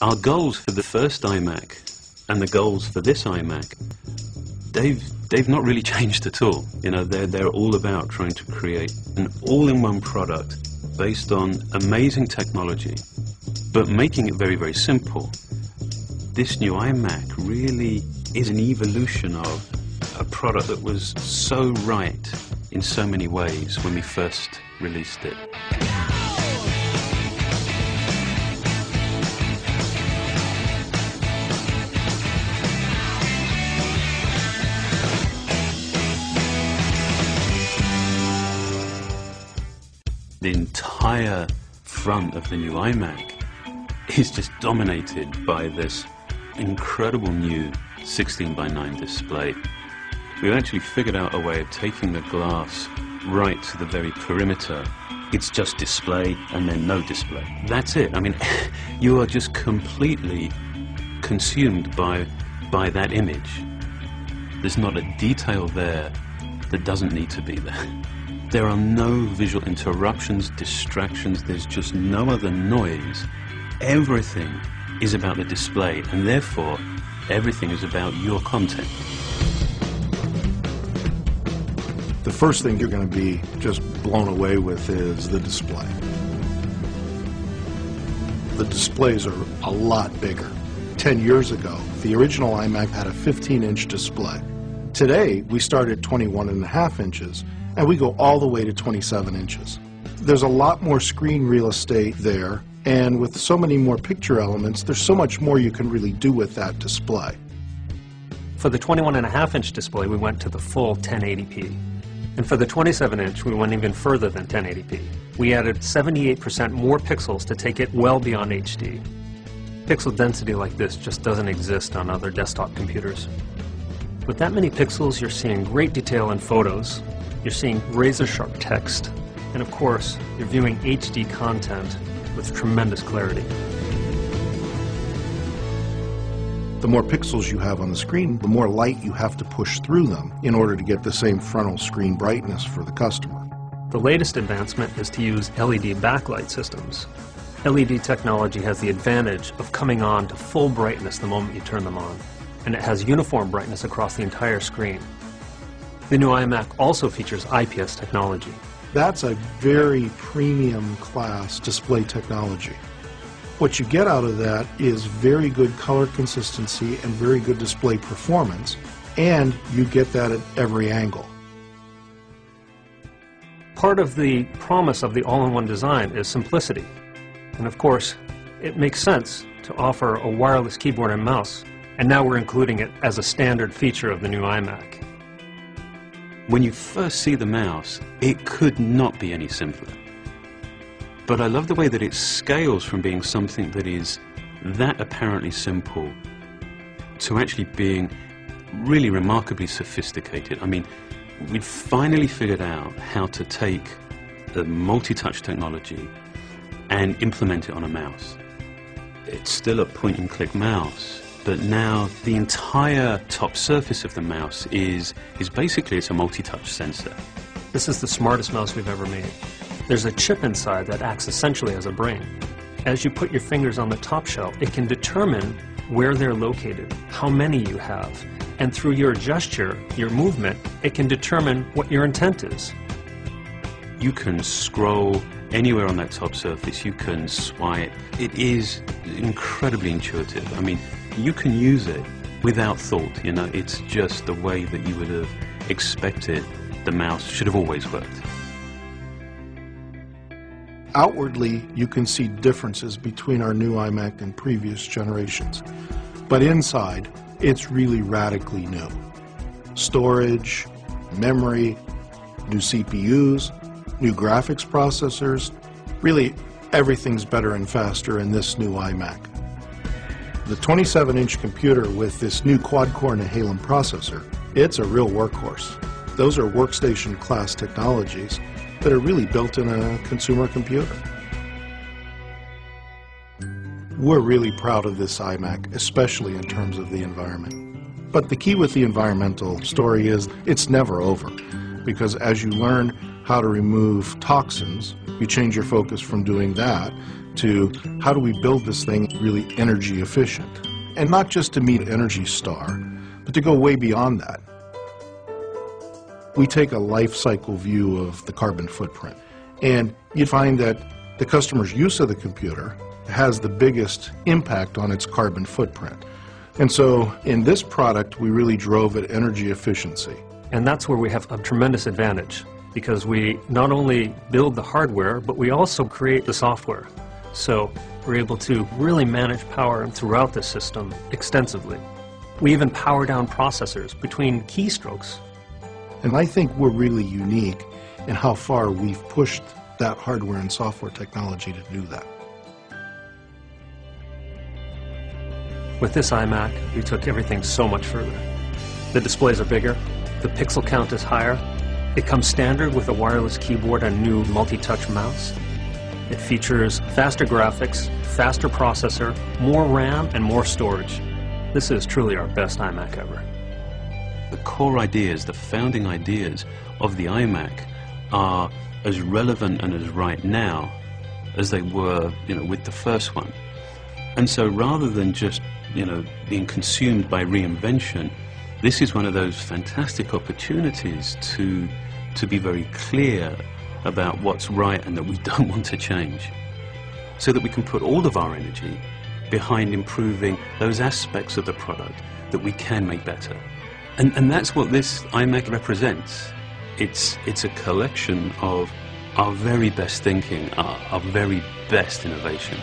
Our goals for the first iMac and the goals for this iMac, they've not really changed at all. You know, they're all about trying to create an all-in-one product based on amazing technology, but making it very, very simple. This new iMac really is an evolution of a product that was so right in so many ways when we first released it. The entire front of the new iMac is just dominated by this incredible new 16:9 display. We've actually figured out a way of taking the glass right to the very perimeter. It's just display and then no display. That's it. I mean, you are just completely consumed by that image. There's not a detail there that doesn't need to be there. There are no visual interruptions, distractions, there's just no other noise. Everything is about the display, and therefore, everything is about your content. The first thing you're going to be just blown away with is the display. The displays are a lot bigger. 10 years ago, the original iMac had a 15-inch display. Today, we start at 21.5 inches, and we go all the way to 27 inches. There's a lot more screen real estate there, and with so many more picture elements, there's so much more you can really do with that display. For the 21.5-inch display, we went to the full 1080p. And for the 27-inch, we went even further than 1080p. We added 78% more pixels to take it well beyond HD. Pixel density like this just doesn't exist on other desktop computers. With that many pixels, you're seeing great detail in photos, you're seeing razor-sharp text, and of course, you're viewing HD content with tremendous clarity. The more pixels you have on the screen, the more light you have to push through them in order to get the same frontal screen brightness for the customer. The latest advancement is to use LED backlight systems. LED technology has the advantage of coming on to full brightness the moment you turn them on, and it has uniform brightness across the entire screen. The new iMac also features IPS technology. That's a very premium class display technology. What you get out of that is very good color consistency and very good display performance, and you get that at every angle. Part of the promise of the all-in-one design is simplicity. And of course, it makes sense to offer a wireless keyboard and mouse, and now we're including it as a standard feature of the new iMac. When you first see the mouse, it could not be any simpler. But I love the way that it scales from being something that is that apparently simple to actually being really remarkably sophisticated. I mean, we'd finally figured out how to take the multi-touch technology and implement it on a mouse. It's still a point-and-click mouse, but now the entire top surface of the mouse is basically it's a multi-touch sensor. This is the smartest mouse we've ever made. There's a chip inside that acts essentially as a brain. As you put your fingers on the top shell, it can determine where they're located, how many you have, and through your gesture, your movement, it can determine what your intent is. You can scroll anywhere on that top surface, you can swipe. It is incredibly intuitive. I mean, you can use it without thought, you know, it's just the way that you would have expected the mouse should have always worked. Outwardly, you can see differences between our new iMac and previous generations, but inside, it's really radically new. Storage, memory, new CPUs, new graphics processors, really everything's better and faster in this new iMac. The 27-inch computer with this new quad-core Nehalem processor, it's a real workhorse. Those are workstation class technologies that are really built in a consumer computer. We're really proud of this iMac, especially in terms of the environment. But the key with the environmental story is it's never over, because as you learn how to remove toxins, you change your focus from doing that to how do we build this thing really energy efficient. And not just to meet Energy Star, but to go way beyond that. We take a life cycle view of the carbon footprint, and you find that the customer's use of the computer has the biggest impact on its carbon footprint. And so in this product, we really drove at energy efficiency. And that's where we have a tremendous advantage, because we not only build the hardware, but we also create the software. So we're able to really manage power throughout the system extensively. We even power down processors between keystrokes. And I think we're really unique in how far we've pushed that hardware and software technology to do that. With this iMac, we took everything so much further. The displays are bigger, the pixel count is higher, it comes standard with a wireless keyboard and new multi-touch mouse. It features faster graphics, faster processor, more RAM, and more storage. This is truly our best iMac ever. The core ideas, the founding ideas of the iMac are as relevant and as right now as they were, with the first one. And so rather than just, being consumed by reinvention, this is one of those fantastic opportunities to be very clear about what's right and that we don't want to change, so that we can put all of our energy behind improving those aspects of the product that we can make better. And that's what this iMac represents. It's a collection of our very best thinking, our very best innovation.